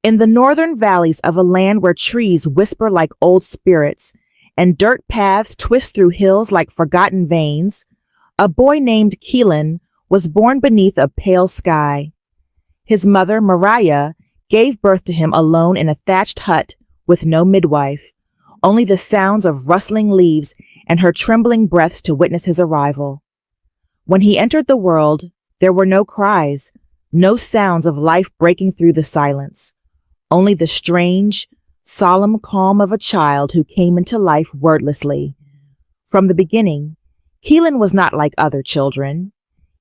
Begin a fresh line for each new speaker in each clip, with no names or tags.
In the northern valleys of a land where trees whisper like old spirits and dirt paths twist through hills like forgotten veins, a boy named Keelan was born beneath a pale sky. His mother, Mariah, gave birth to him alone in a thatched hut with no midwife, only the sounds of rustling leaves and her trembling breaths to witness his arrival. When he entered the world, there were no cries, no sounds of life breaking through the silence, only the strange, solemn calm of a child who came into life wordlessly. From the beginning, Keelan was not like other children.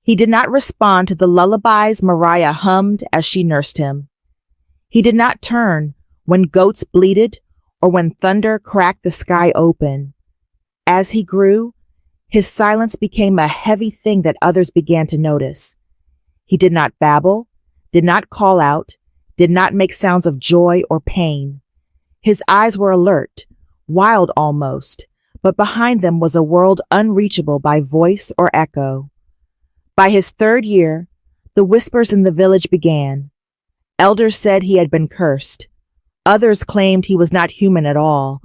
He did not respond to the lullabies Mariah hummed as she nursed him. He did not turn when goats bleated or when thunder cracked the sky open. As he grew, his silence became a heavy thing that others began to notice. He did not babble, did not call out, did not make sounds of joy or pain. His eyes were alert, wild almost, but behind them was a world unreachable by voice or echo. By his 3rd year, the whispers in the village began. Elders said he had been cursed. Others claimed he was not human at all,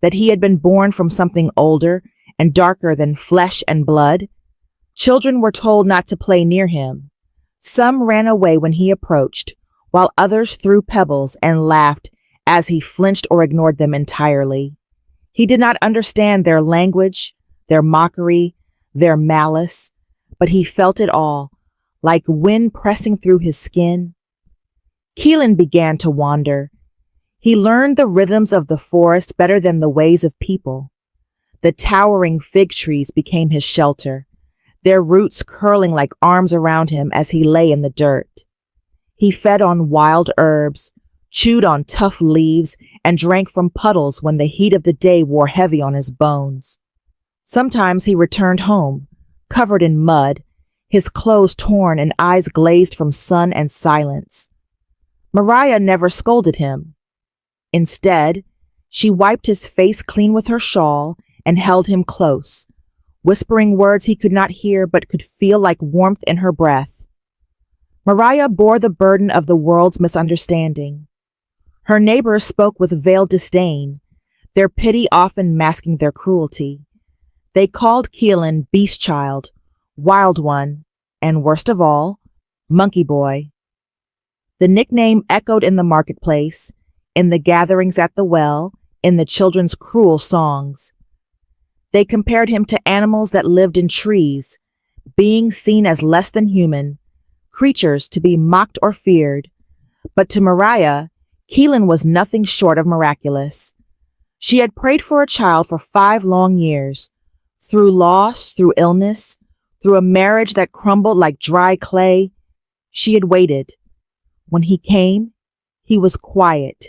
that he had been born from something older and darker than flesh and blood. Children were told not to play near him. Some ran away when he approached, while others threw pebbles and laughed as he flinched or ignored them entirely. He did not understand their language, their mockery, their malice, but he felt it all, like wind pressing through his skin. Keelan began to wander. He learned the rhythms of the forest better than the ways of people. The towering fig trees became his shelter, their roots curling like arms around him as he lay in the dirt. He fed on wild herbs, chewed on tough leaves, and drank from puddles when the heat of the day wore heavy on his bones. Sometimes he returned home, covered in mud, his clothes torn and eyes glazed from sun and silence. Mariah never scolded him. Instead, she wiped his face clean with her shawl and held him close, whispering words he could not hear but could feel like warmth in her breath. Mariah bore the burden of the world's misunderstanding. Her neighbors spoke with veiled disdain, their pity often masking their cruelty. They called Keelan Beast Child, Wild One, and worst of all, Monkey Boy. The nickname echoed in the marketplace, in the gatherings at the well, in the children's cruel songs. They compared him to animals that lived in trees, beings seen as less than human, creatures to be mocked or feared. But to Mariah, Keelan was nothing short of miraculous. She had prayed for a child for 5 long years, through loss, through illness, through a marriage that crumbled like dry clay. She had waited. When he came, he was quiet.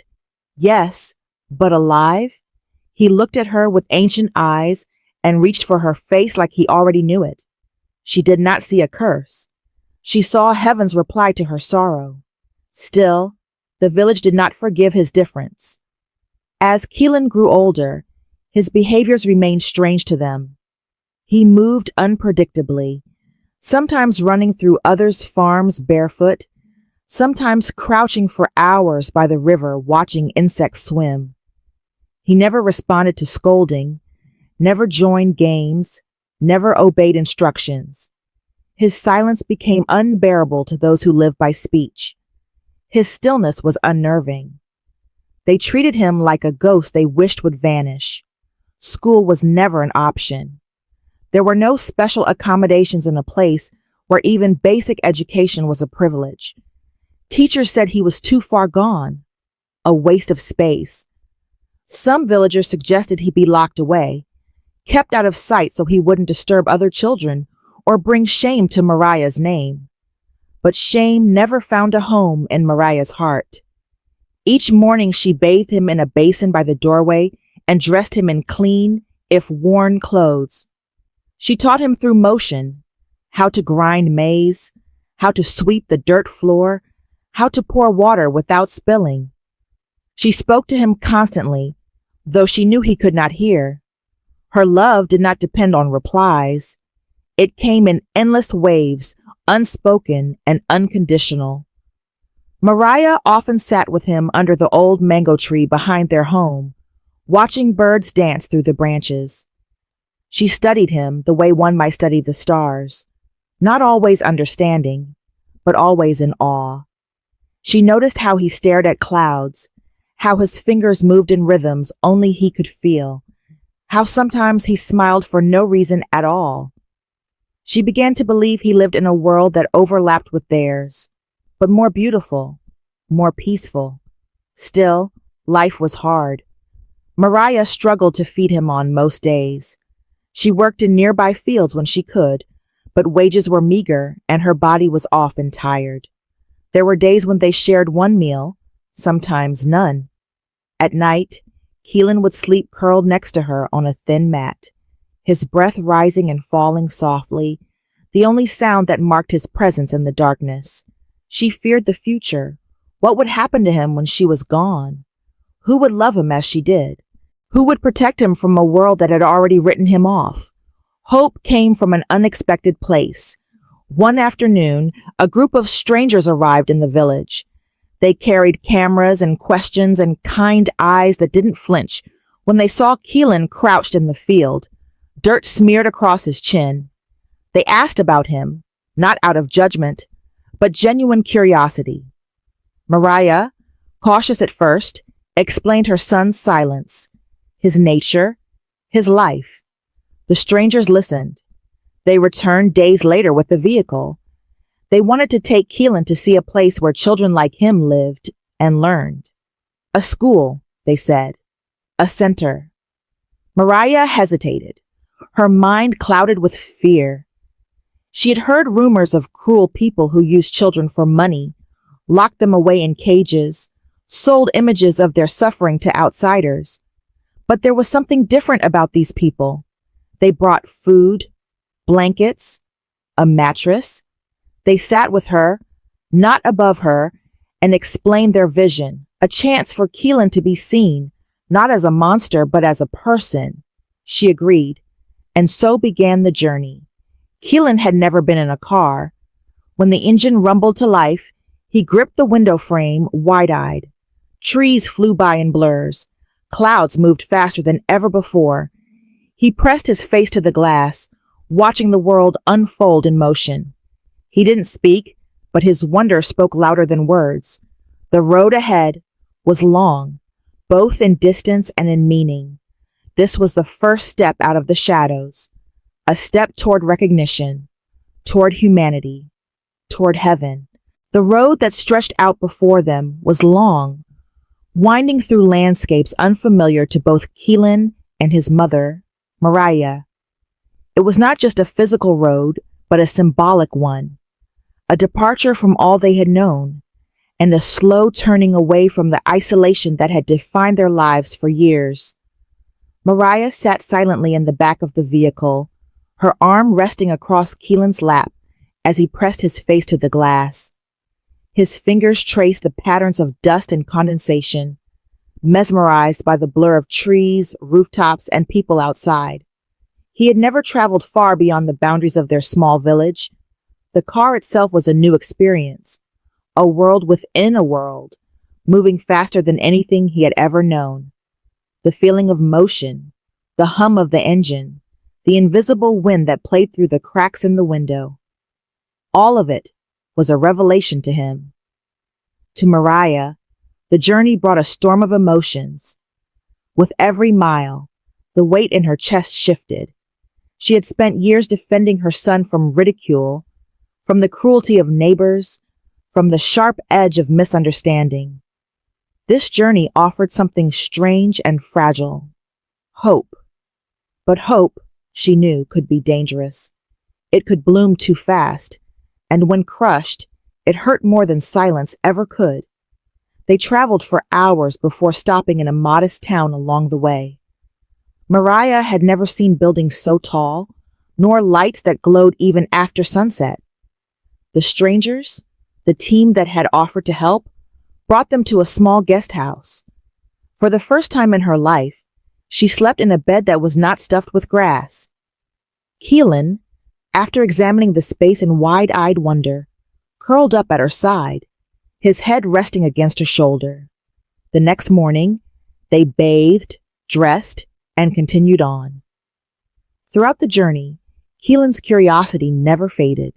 Yes, but alive. He looked at her with ancient eyes and reached for her face like he already knew it. She did not see a curse. She saw heaven's reply to her sorrow. Still, the village did not forgive his difference. As Keelan grew older, his behaviors remained strange to them. He moved unpredictably, sometimes running through others' farms barefoot, sometimes crouching for hours by the river watching insects swim. He never responded to scolding, never joined games, never obeyed instructions. His silence became unbearable to those who live by speech. His stillness was unnerving. They treated him like a ghost they wished would vanish. School was never an option. There were no special accommodations in a place where even basic education was a privilege. Teachers said he was too far gone, a waste of space. Some villagers suggested he be locked away, kept out of sight so he wouldn't disturb other children or bring shame to Mariah's name. But shame never found a home in Mariah's heart. Each morning she bathed him in a basin by the doorway and dressed him in clean, if worn, clothes. She taught him through motion, how to grind maize, how to sweep the dirt floor, how to pour water without spilling. She spoke to him constantly, though she knew he could not hear. Her love did not depend on replies. It came in endless waves, unspoken and unconditional. Mariah often sat with him under the old mango tree behind their home, watching birds dance through the branches. She studied him the way one might study the stars, not always understanding, but always in awe. She noticed how he stared at clouds, how his fingers moved in rhythms only he could feel, how sometimes he smiled for no reason at all. She began to believe he lived in a world that overlapped with theirs, but more beautiful, more peaceful. Still, life was hard. Mariah struggled to feed him on most days. She worked in nearby fields when she could, but wages were meager and her body was often tired. There were days when they shared one meal, sometimes none. At night, Keelan would sleep curled next to her on a thin mat, his breath rising and falling softly, the only sound that marked his presence in the darkness. She feared the future. What would happen to him when she was gone? Who would love him as she did? Who would protect him from a world that had already written him off? Hope came from an unexpected place. One afternoon, a group of strangers arrived in the village. They carried cameras and questions and kind eyes that didn't flinch when they saw Keelan crouched in the field, dirt smeared across his chin. They asked about him, not out of judgment, but genuine curiosity. Mariah, cautious at first, explained her son's silence, his nature, his life. The strangers listened. They returned days later with the vehicle. They wanted to take Keelan to see a place where children like him lived and learned. A school, they said. A center. Mariah hesitated, her mind clouded with fear. She had heard rumors of cruel people who used children for money, locked them away in cages, sold images of their suffering to outsiders. But there was something different about these people. They brought food, blankets, a mattress. They sat with her, not above her, and explained their vision, a chance for Keelan to be seen, not as a monster, but as a person. She agreed, and so began the journey. Keelan had never been in a car. When the engine rumbled to life, he gripped the window frame wide-eyed. Trees flew by in blurs. Clouds moved faster than ever before. He pressed his face to the glass, watching the world unfold in motion. He didn't speak, but his wonder spoke louder than words. The road ahead was long, both in distance and in meaning. This was the first step out of the shadows, a step toward recognition, toward humanity, toward heaven. The road that stretched out before them was long, winding through landscapes unfamiliar to both Keelan and his mother, Mariah. It was not just a physical road, but a symbolic one, a departure from all they had known, and a slow turning away from the isolation that had defined their lives for years. Mariah sat silently in the back of the vehicle, her arm resting across Keelan's lap as he pressed his face to the glass. His fingers traced the patterns of dust and condensation, mesmerized by the blur of trees, rooftops, and people outside. He had never traveled far beyond the boundaries of their small village. The car itself was a new experience, a world within a world, moving faster than anything he had ever known. The feeling of motion, the hum of the engine, the invisible wind that played through the cracks in the window. All of it was a revelation to him. To Mariah, the journey brought a storm of emotions. With every mile, the weight in her chest shifted. She had spent years defending her son from ridicule, from the cruelty of neighbors, from the sharp edge of misunderstanding. This journey offered something strange and fragile. Hope. But hope, she knew, could be dangerous. It could bloom too fast, and when crushed, it hurt more than silence ever could. They traveled for hours before stopping in a modest town along the way. Mariah had never seen buildings so tall, nor lights that glowed even after sunset. The strangers, the team that had offered to help, brought them to a small guest house. For the first time in her life, she slept in a bed that was not stuffed with grass. Keelan, after examining the space in wide-eyed wonder, curled up at her side, his head resting against her shoulder. The next morning, they bathed, dressed, and continued on. Throughout the journey, Keelan's curiosity never faded.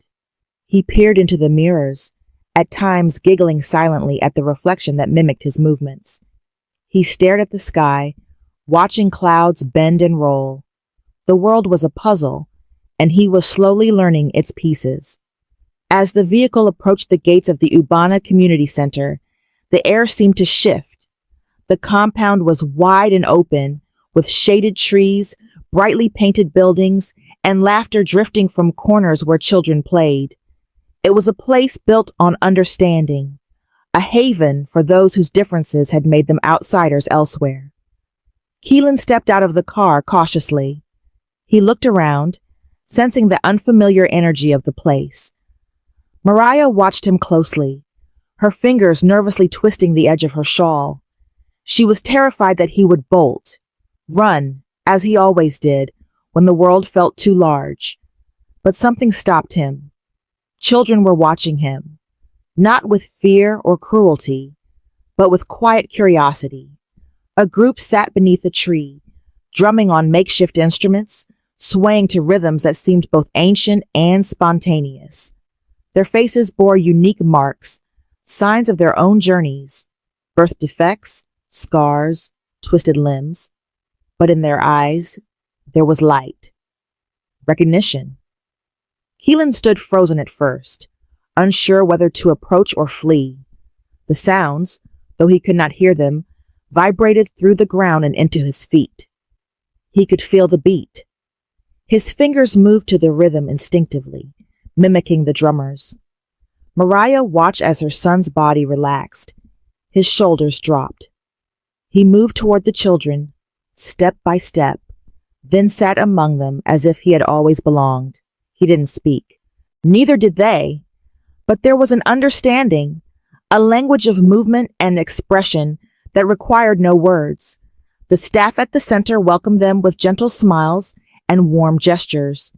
He peered into the mirrors, at times giggling silently at the reflection that mimicked his movements. He stared at the sky, watching clouds bend and roll. The world was a puzzle, and he was slowly learning its pieces. As the vehicle approached the gates of the Ubana Community Center, the air seemed to shift. The compound was wide and open, with shaded trees, brightly painted buildings, and laughter drifting from corners where children played. It was a place built on understanding, a haven for those whose differences had made them outsiders elsewhere. Keelan stepped out of the car cautiously. He looked around, sensing the unfamiliar energy of the place. Mariah watched him closely, her fingers nervously twisting the edge of her shawl. She was terrified that he would bolt, run, as he always did, when the world felt too large. But something stopped him. Children were watching him, not with fear or cruelty, but with quiet curiosity. A group sat beneath a tree, drumming on makeshift instruments, swaying to rhythms that seemed both ancient and spontaneous. Their faces bore unique marks, signs of their own journeys, birth defects, scars, twisted limbs. But in their eyes, there was light. Recognition. Keelan stood frozen at first, unsure whether to approach or flee. The sounds, though he could not hear them, vibrated through the ground and into his feet. He could feel the beat. His fingers moved to the rhythm instinctively, mimicking the drummers. Mariah watched as her son's body relaxed. His shoulders dropped. He moved toward the children, step by step, then sat among them as if he had always belonged. He didn't speak. Neither did they. But there was an understanding, a language of movement and expression that required no words. The staff at the center welcomed them with gentle smiles and warm gestures.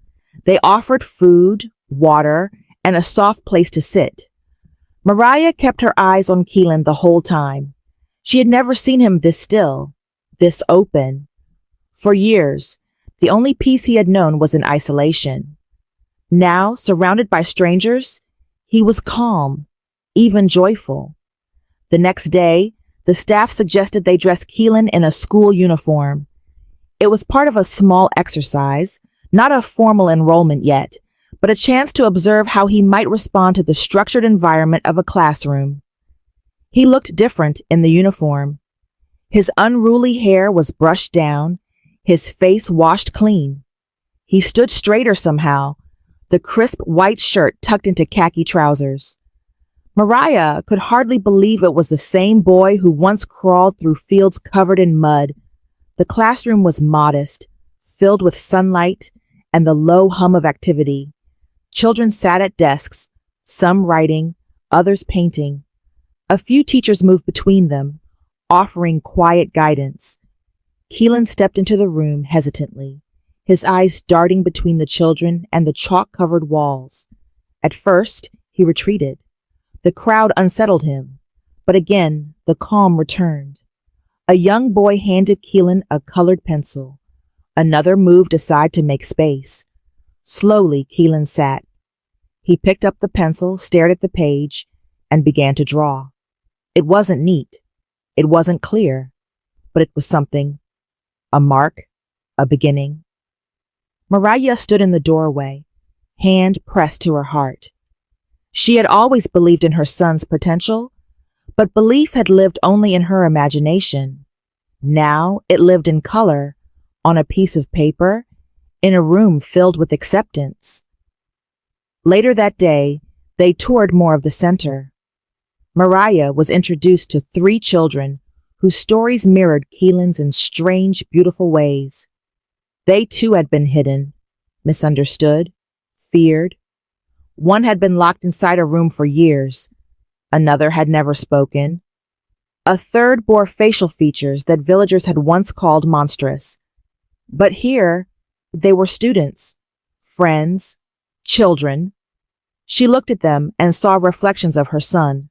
They offered food, water, and a soft place to sit. Mariah kept her eyes on Keelan the whole time. She had never seen him this still, this open. For years, the only peace he had known was in isolation. Now, surrounded by strangers, he was calm, even joyful. The next day, the staff suggested they dress Keelan in a school uniform. It was part of a small exercise, not a formal enrollment yet, but a chance to observe how he might respond to the structured environment of a classroom. He looked different in the uniform. His unruly hair was brushed down, his face washed clean. He stood straighter somehow, the crisp white shirt tucked into khaki trousers. Mariah could hardly believe it was the same boy who once crawled through fields covered in mud. The classroom was modest, filled with sunlight and the low hum of activity. Children sat at desks, some writing, others painting. A few teachers moved between them, offering quiet guidance. Keelan stepped into the room hesitantly, his eyes darting between the children and the chalk-covered walls. At first, he retreated. The crowd unsettled him, but again, the calm returned. A young boy handed Keelan a colored pencil. Another moved aside to make space. Slowly, Keelan sat. He picked up the pencil, stared at the page, and began to draw. It wasn't neat. It wasn't clear, but it was something. A mark, a beginning. Mariah stood in the doorway, hand pressed to her heart. She had always believed in her son's potential, but belief had lived only in her imagination. Now it lived in color, on a piece of paper, in a room filled with acceptance. Later that day, they toured more of the center. Mariah was introduced to 3 children whose stories mirrored Keelan's in strange, beautiful ways. They too had been hidden, misunderstood, feared. One had been locked inside a room for years. Another had never spoken. A third bore facial features that villagers had once called monstrous. But here, they were students, friends, children. She looked at them and saw reflections of her son.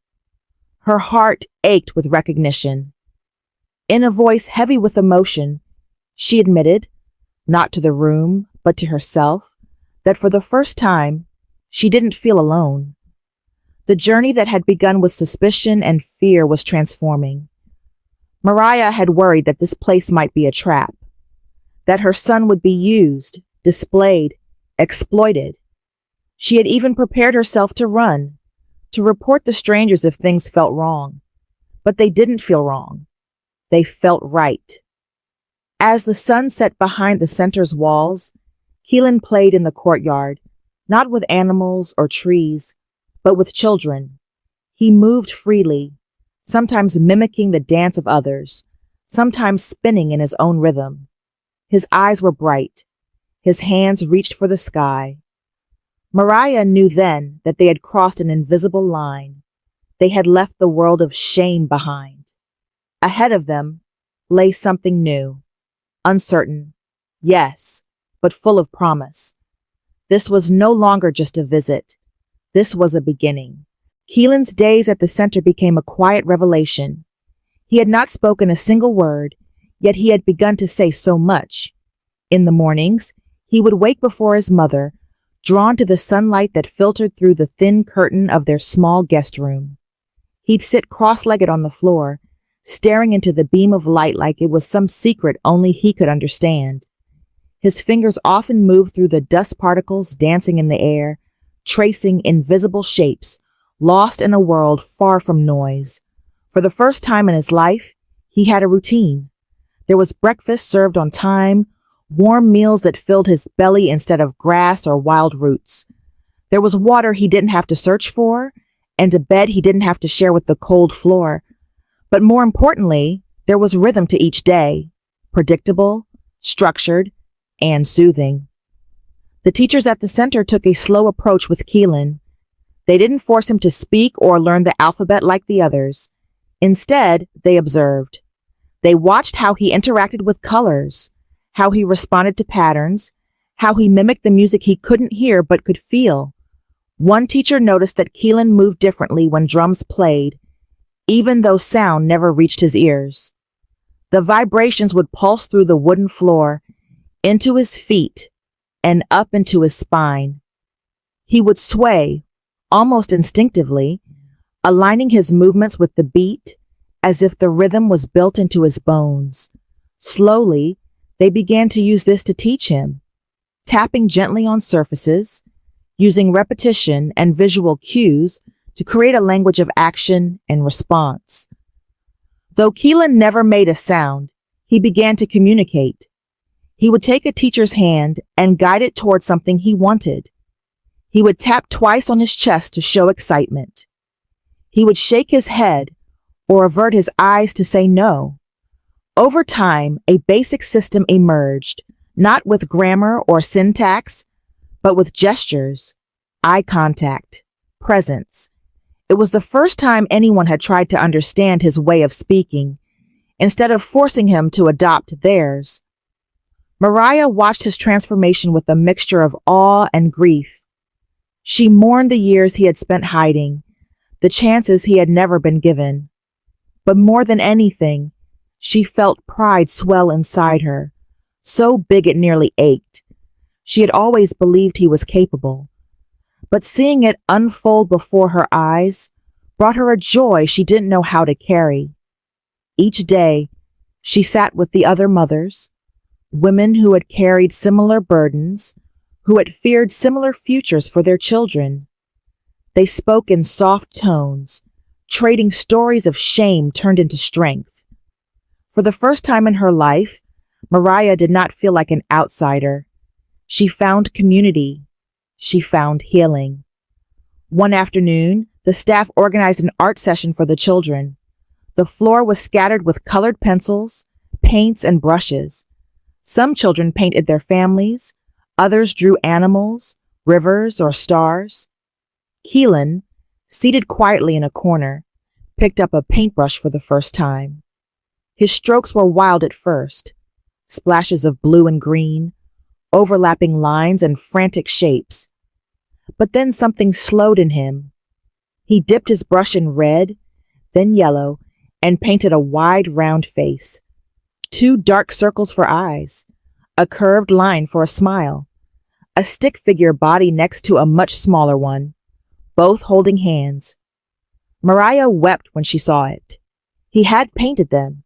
Her heart ached with recognition. In a voice heavy with emotion, she admitted, not to the room, but to herself, that for the first time, she didn't feel alone. The journey that had begun with suspicion and fear was transforming. Mariah had worried that this place might be a trap, that her son would be used, displayed, exploited. She had even prepared herself to run, to report the strangers if things felt wrong. But they didn't feel wrong. They felt right. As the sun set behind the center's walls, Keelan played in the courtyard, not with animals or trees, but with children. He moved freely, sometimes mimicking the dance of others, sometimes spinning in his own rhythm. His eyes were bright. His hands reached for the sky. Mariah knew then that they had crossed an invisible line. They had left the world of shame behind. Ahead of them lay something new, uncertain, yes, but full of promise. This was no longer just a visit. This was a beginning. Keelan's days at the center became a quiet revelation. He had not spoken a single word, yet he had begun to say so much. In the mornings, he would wake before his mother, drawn to the sunlight that filtered through the thin curtain of their small guest room. He'd sit cross-legged on the floor, staring into the beam of light like it was some secret only he could understand. His fingers often moved through the dust particles dancing in the air, tracing invisible shapes, lost in a world far from noise. For the first time in his life, he had a routine. There was breakfast served on time, warm meals that filled his belly instead of grass or wild roots. There was water he didn't have to search for, and a bed he didn't have to share with the cold floor. But more importantly, there was rhythm to each day, predictable, structured, and soothing. The teachers at the center took a slow approach with Keelan. They didn't force him to speak or learn the alphabet like the others. Instead, they observed. They watched how he interacted with colors, how he responded to patterns, how he mimicked the music he couldn't hear but could feel. One teacher noticed that Keelan moved differently when drums played, even though sound never reached his ears. The vibrations would pulse through the wooden floor, into his feet, and up into his spine. He would sway, almost instinctively, aligning his movements with the beat, as if the rhythm was built into his bones. Slowly, they began to use this to teach him, tapping gently on surfaces, using repetition and visual cues to create a language of action and response. Though Keelan never made a sound, he began to communicate. He would take a teacher's hand and guide it toward something he wanted. He would tap twice on his chest to show excitement. He would shake his head or avert his eyes to say no. Over time, a basic system emerged, not with grammar or syntax, but with gestures, eye contact, presence. It was the first time anyone had tried to understand his way of speaking, instead of forcing him to adopt theirs. Mariah watched his transformation with a mixture of awe and grief. She mourned the years he had spent hiding, the chances he had never been given. But more than anything, she felt pride swell inside her, so big it nearly ached. She had always believed he was capable. But seeing it unfold before her eyes brought her a joy she didn't know how to carry. Each day, she sat with the other mothers, women who had carried similar burdens, who had feared similar futures for their children. They spoke in soft tones, trading stories of shame turned into strength. For the first time in her life, Mariah did not feel like an outsider. She found community. She found healing. One afternoon, the staff organized an art session for the children. The floor was scattered with colored pencils, paints, and brushes. Some children painted their families, others drew animals, rivers, or stars. Keelan, seated quietly in a corner, picked up a paintbrush for the first time. His strokes were wild at first, splashes of blue and green, overlapping lines and frantic shapes. But then something slowed in him. He dipped his brush in red, then yellow, and painted a wide, round face. 2 dark circles for eyes, a curved line for a smile, a stick figure body next to a much smaller one, both holding hands. Mariah wept when she saw it. He had painted them.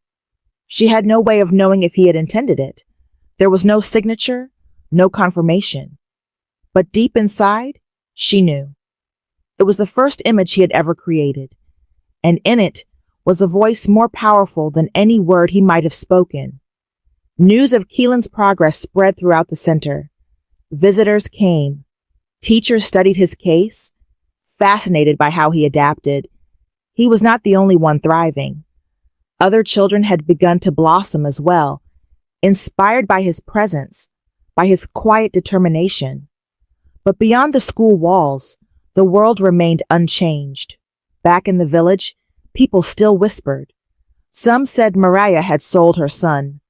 She had no way of knowing if he had intended it. There was no signature, no confirmation. But deep inside, she knew. It was the first image he had ever created, and in it was a voice more powerful than any word he might have spoken. News of Keelan's progress spread throughout the center. Visitors came. Teachers studied his case, fascinated by how he adapted. He was not the only one thriving. Other children had begun to blossom as well, inspired by his presence, by his quiet determination. But beyond the school walls, the world remained unchanged. Back in the village, people still whispered. Some said Mariah had sold her son.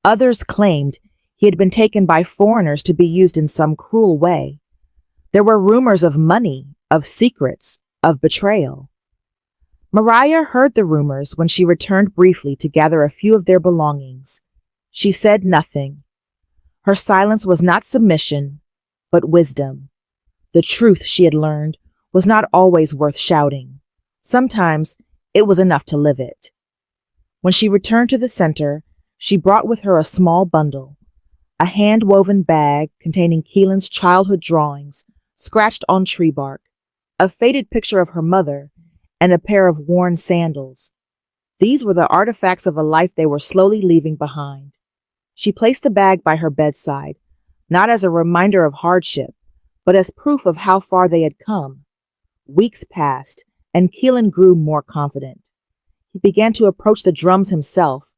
Others claimed he had been taken by foreigners to be used in some cruel way. There were rumors of money, of secrets, of betrayal. Mariah heard the rumors when she returned briefly to gather a few of their belongings. She said nothing. Her silence was not submission, but wisdom. The truth, she had learned, was not always worth shouting. Sometimes it was enough to live it. When she returned to the center, she brought with her a small bundle, a hand-woven bag containing Keelan's childhood drawings, scratched on tree bark, a faded picture of her mother, and a pair of worn sandals. These were the artifacts of a life they were slowly leaving behind. She placed the bag by her bedside, not as a reminder of hardship, but as proof of how far they had come. Weeks passed, and Keelan grew more confident. He began to approach the drums himself,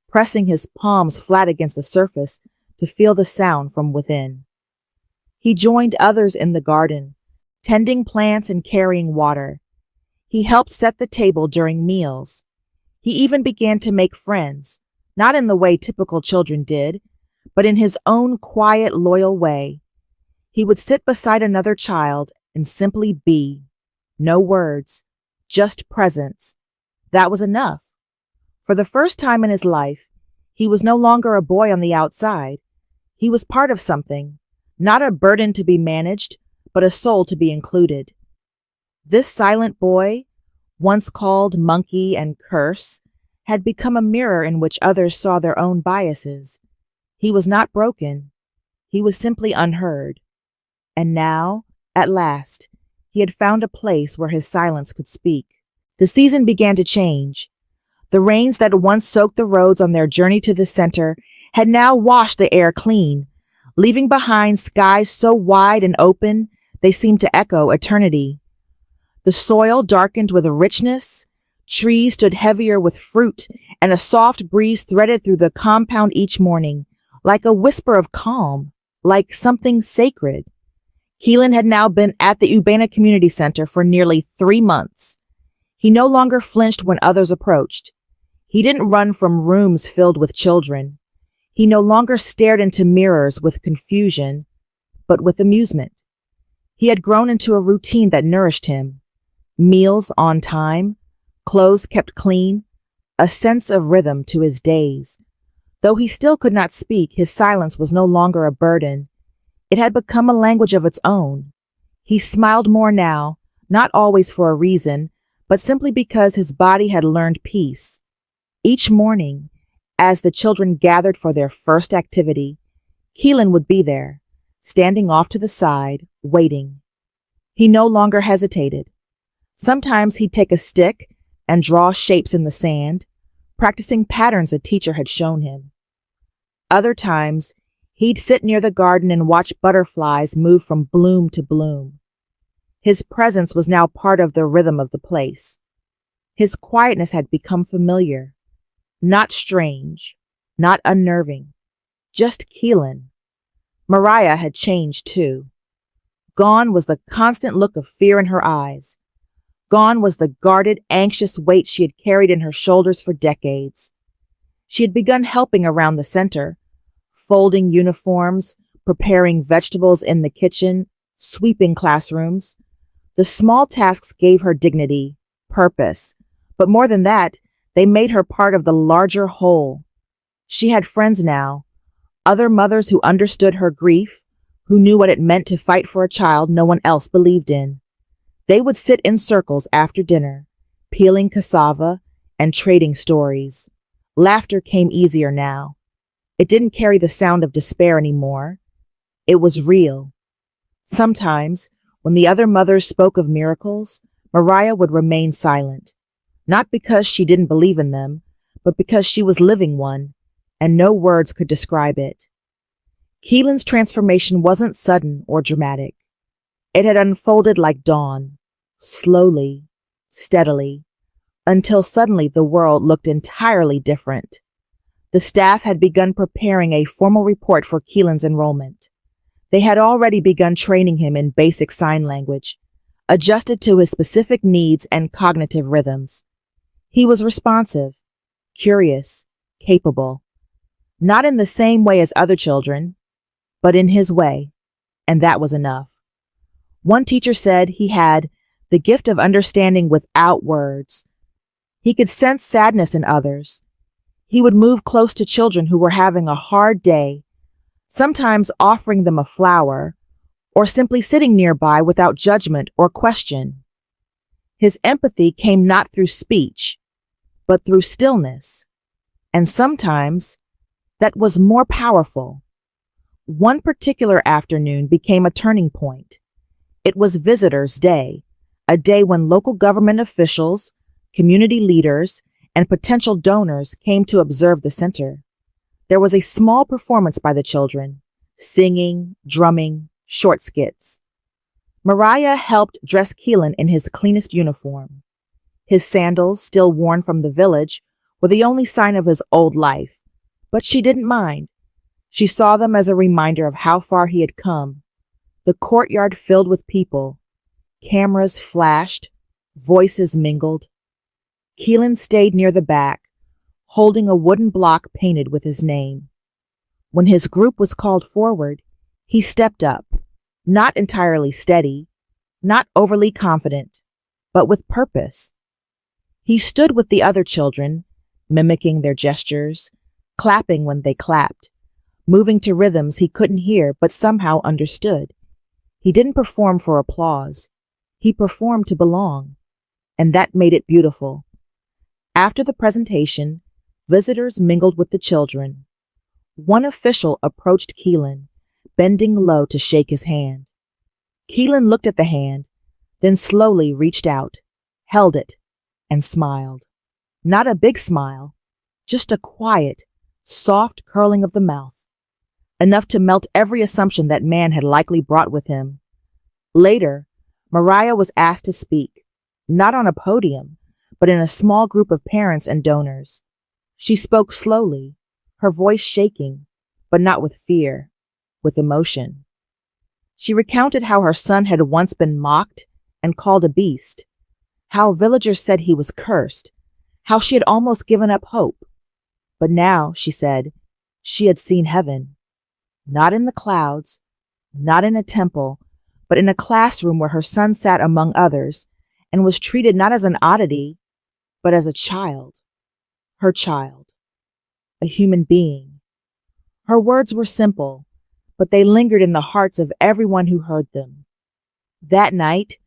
pressing his palms flat against the surface to feel the sound from within. He joined others in the garden, tending plants and carrying water. He helped set the table during meals. He even began to make friends, not in the way typical children did, but in his own quiet, loyal way. He would sit beside another child and simply be. No words, just presence. That was enough. For the first time in his life, he was no longer a boy on the outside. He was part of something, not a burden to be managed, but a soul to be included. This silent boy, once called monkey and curse, had become a mirror in which others saw their own biases. He was not broken. He was simply unheard. And now, at last, he had found a place where his silence could speak. The season began to change. The rains that once soaked the roads on their journey to the center had now washed the air clean, leaving behind skies so wide and open they seemed to echo eternity. The soil darkened with richness, trees stood heavier with fruit, and a soft breeze threaded through the compound each morning, like a whisper of calm, like something sacred. Keelan had now been at the Ubena Community Center for nearly 3 months. He no longer flinched when others approached. He didn't run from rooms filled with children. He no longer stared into mirrors with confusion, but with amusement. He had grown into a routine that nourished him. Meals on time, clothes kept clean, a sense of rhythm to his days. Though he still could not speak, his silence was no longer a burden. It had become a language of its own. He smiled more now, not always for a reason, but simply because his body had learned peace. Each morning, as the children gathered for their first activity, Keelan would be there, standing off to the side, waiting. He no longer hesitated. Sometimes he'd take a stick and draw shapes in the sand, practicing patterns a teacher had shown him. Other times, he'd sit near the garden and watch butterflies move from bloom to bloom. His presence was now part of the rhythm of the place. His quietness had become familiar, not strange, not unnerving, just Keelan. Mariah had changed too. Gone was the constant look of fear in her eyes. Gone was the guarded, anxious weight she had carried in her shoulders for decades. She had begun helping around the center, folding uniforms, preparing vegetables in the kitchen, sweeping classrooms. The small tasks gave her dignity, purpose, But more than that, they made her part of the larger whole. She had friends now, other mothers who understood her grief, who knew what it meant to fight for a child no one else believed in. They would sit in circles after dinner, peeling cassava and trading stories. Laughter came easier now. It didn't carry the sound of despair anymore. It was real. Sometimes, when the other mothers spoke of miracles, Mariah would remain silent, not because she didn't believe in them, but because she was living one, and no words could describe it. Keelan's transformation wasn't sudden or dramatic. It had unfolded like dawn, slowly, steadily, until suddenly the world looked entirely different. The staff had begun preparing a formal report for Keelan's enrollment. They had already begun training him in basic sign language, adjusted to his specific needs and cognitive rhythms. He was responsive, curious, capable. Not in the same way as other children, but in his way, and that was enough. One teacher said he had the gift of understanding without words. He could sense sadness in others. He would move close to children who were having a hard day, sometimes offering them a flower, or simply sitting nearby without judgment or question. His empathy came not through speech, but through stillness, and sometimes that was more powerful. One particular afternoon became a turning point. It was Visitors' Day, a day when local government officials, community leaders, and potential donors came to observe the center. There was a small performance by the children, singing, drumming, short skits. Mariah helped dress Keelan in his cleanest uniform. His sandals, still worn from the village, were the only sign of his old life, but she didn't mind. She saw them as a reminder of how far he had come. The courtyard filled with people. Cameras flashed, voices mingled. Keelan stayed near the back, holding a wooden block painted with his name. When his group was called forward, he stepped up, not entirely steady, not overly confident, but with purpose. He stood with the other children, mimicking their gestures, clapping when they clapped, moving to rhythms he couldn't hear but somehow understood. He didn't perform for applause. He performed to belong, and that made it beautiful. After the presentation, visitors mingled with the children. One official approached Keelan, bending low to shake his hand. Keelan looked at the hand, then slowly reached out, held it, and smiled. Not a big smile, just a quiet, soft curling of the mouth, enough to melt every assumption that man had likely brought with him. Later, Mariah was asked to speak, not on a podium, but in a small group of parents and donors. She spoke slowly, her voice shaking, but not with fear, with emotion. She recounted how her son had once been mocked and called a beast, how villagers said he was cursed, how she had almost given up hope. But now, she said, she had seen heaven. Not in the clouds, not in a temple, but in a classroom where her son sat among others and was treated not as an oddity, but as a child. Her child. A human being. Her words were simple, but they lingered in the hearts of everyone who heard them. That night,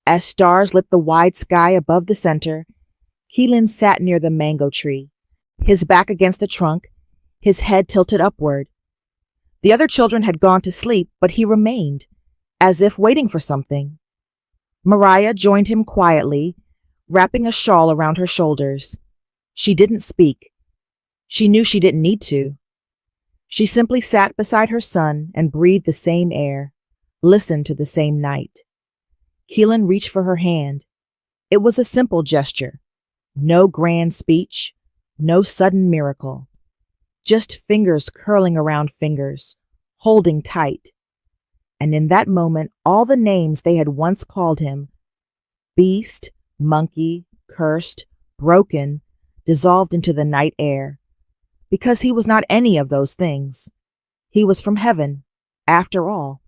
as stars lit the wide sky above the center, Keelan sat near the mango tree, his back against the trunk, his head tilted upward. The other children had gone to sleep, but he remained, as if waiting for something. Mariah joined him quietly, wrapping a shawl around her shoulders. She didn't speak. She knew she didn't need to. She simply sat beside her son and breathed the same air, listened to the same night. Keelan reached for her hand. It was a simple gesture. No grand speech, no sudden miracle. Just fingers curling around fingers, holding tight. And in that moment, all the names they had once called him, beast, monkey, cursed, broken, dissolved into the night air. Because he was not any of those things. He was from heaven, after all.